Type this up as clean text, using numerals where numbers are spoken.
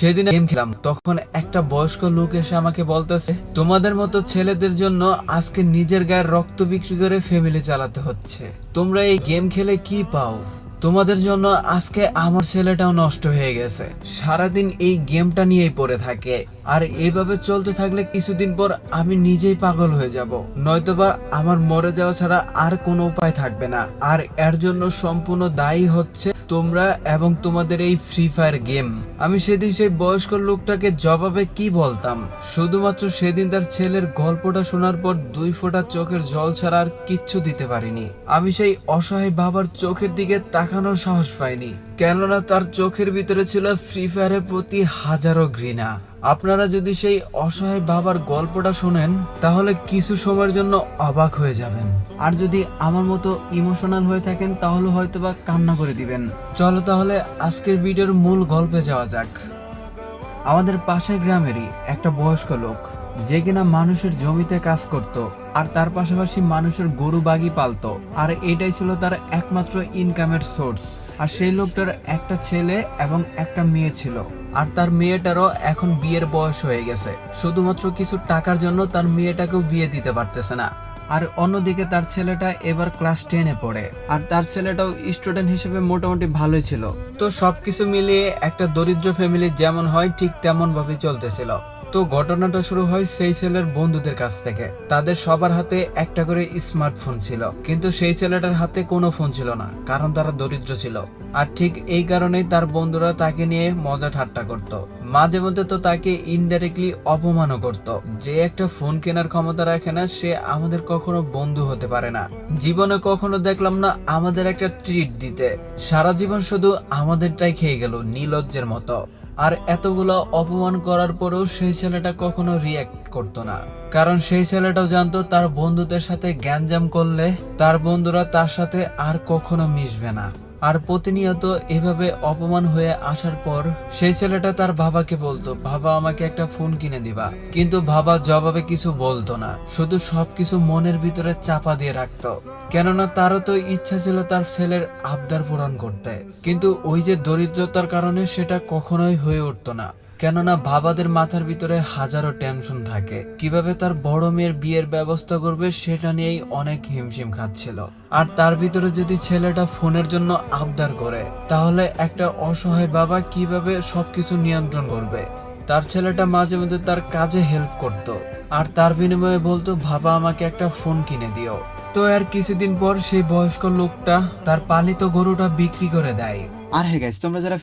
সেদিন গেম খেলাম, তখন একটা বয়স্ক লোক এসে আমাকে বলতেছে, তোমাদের মতো ছেলেদের জন্য আজকে নিজের গায়ের রক্ত বিক্রি করে ফ্যামিলি চালাতে হচ্ছে। তোমরা এই গেম খেলে কি পাও? তোমাদের জন্য আজকে আমার ছেলেটাও নষ্ট হয়ে গেছে, সারাদিন এই গেমটা নিয়েই পড়ে থাকে। আর এইভাবে চলতে থাকলে কিছুদিন পর আমি নিজেই পাগল হয়ে যাব, নয়তোবা আমার মরে যাওয়া ছাড়া আর কোনো উপায় থাকবে না। আর এর জন্য সম্পূর্ণ দায়ী হচ্ছে তোমরা এবং তোমাদের এই ফ্রি ফায়ার গেম। আমি সেদিন সেই বয়স্ক লোকটাকে জবাবে কি বলতাম? শুধুমাত্র সেদিন তার ছেলের গল্পটা শোনার পর 2 ফোঁটা চোখের জল ছাড়া আর কিচ্ছু দিতে পারিনি। আমি সেই অসহায় বাবার চোখের দিকে তাকানোর সাহস পাইনি, কেননা তার চোখের ভিতরে ছিল ফ্রি ফায়ারের প্রতি হাজারো ঘৃণা। আপনারা যদি সেই অসহায় বাবার গল্পটা শোনেন তাহলে কিছু সময়ের জন্য অবাক হয়ে যাবেন, আর যদি আমার মতো ইমোশনাল হয়ে থাকেন তাহলে হয়তোবা কান্না করে দিবেন। চলো তাহলে আজকের ভিডিওর মূল গল্পে যাওয়া যাক। আমাদের পাশের গ্রামেরই একটা বয়স্ক লোক, যে কিনা মানুষের জমিতে কাজ করত আর তার পাশাপাশি মানুষের গরু বাগি পালতো, আর এটাই ছিল তার একমাত্র ইনকামের সোর্স। আর সেই লোকটার একটা ছেলে এবং একটা মেয়ে ছিল, আর তার মেয়েটারও এখন বিয়ের বয়স হয়ে গেছে। শুধুমাত্র কিছু টাকার জন্য তার মেয়েটাকেও বিয়ে দিতে পারতেছে না। আর অন্যদিকে তার ছেলেটা এবার ক্লাস 10-এ পড়ে, আর তার ছেলেটাও স্টুডেন্ট হিসেবে মোটামুটি ভালোই ছিল। তো সবকিছু মিলিয়ে একটা দরিদ্র ফ্যামিলি যেমন হয় ঠিক তেমন ভাবে চলতেছিল। তো ঘটনাটা শুরু হয় সেই ছেলের বন্ধুদের কাছ থেকে। তাদের সবার হাতে একটা করে স্মার্টফোন ছিল, কিন্তু সেই ছেলেটার হাতে কোনো ফোন ছিল না, কারণ তারা দরিদ্র ছিল। আর ঠিক এই কারণেই তার বন্ধুরা তাকে নিয়ে মজা ঠাট্টা করত, মাঝে মধ্যে তো তাকে ইনডাইরেক্টলি অপমানও করত। যে একটা ফোন কেনার ক্ষমতা রাখে না, সে আমাদের কখনো বন্ধু হতে পারে না। জীবনে কখনো দেখলাম না আমাদের একটা ট্রিট দিতে, সারা জীবন শুধু আমাদেরটাই খেয়ে গেল নির্লজ্জের মতো। আর এতগুলো অপমান করার পরেও সেই ছেলেটা কখনো রিয়াক্ট করতো না, কারণ সেই ছেলেটাও জানতো তার বন্ধুদের সাথে গ্যাঞ্জাম করলে তার বন্ধুরা তার সাথে আর কখনো মিশবে না। আর প্রতিনিয়ত এভাবে অপমান হয়ে আসার পর সেই ছেলেটা তার বাবাকে বলতো, বাবা আমাকে একটা ফোন কিনে দিবা। কিন্তু বাবা জবাবে কিছু বলতো না, শুধু সবকিছু মনের ভিতরে চাপা দিয়ে রাখতো, কেননা তারও তো ইচ্ছা ছিল তার ছেলের আবদার পূরণ করতে। কিন্তু ওই যে দরিদ্রতার কারণে সেটা কখনোই হয়ে উঠতো না, কেননা বাবাদের মাথার ভিতরে হাজারো টেনশন থাকে, কিভাবে তার বড় মেয়ের বিয়ের ব্যবস্থা করবে সেটা নিয়েই অনেক হিমশিম খাচ্ছিল। আর তার ভিতরে যদি ছেলেটা ফোনের জন্য আবদার করে, তাহলে একটা অসহায় বাবা কিভাবে সবকিছু নিয়ন্ত্রণ করবে? তার ছেলেটা মাঝে মধ্যে তার কাজে হেল্প করত, আর তার বিনিময়ে বলতো, বাবা আমাকে একটা ফোন কিনে দিও। তো আর কিছুদিন পর সেই বয়স্ক লোকটা তার পালিত গরুটা বিক্রি করে দেয়। আর হ্যাঁ গাইস, তোমরা যারা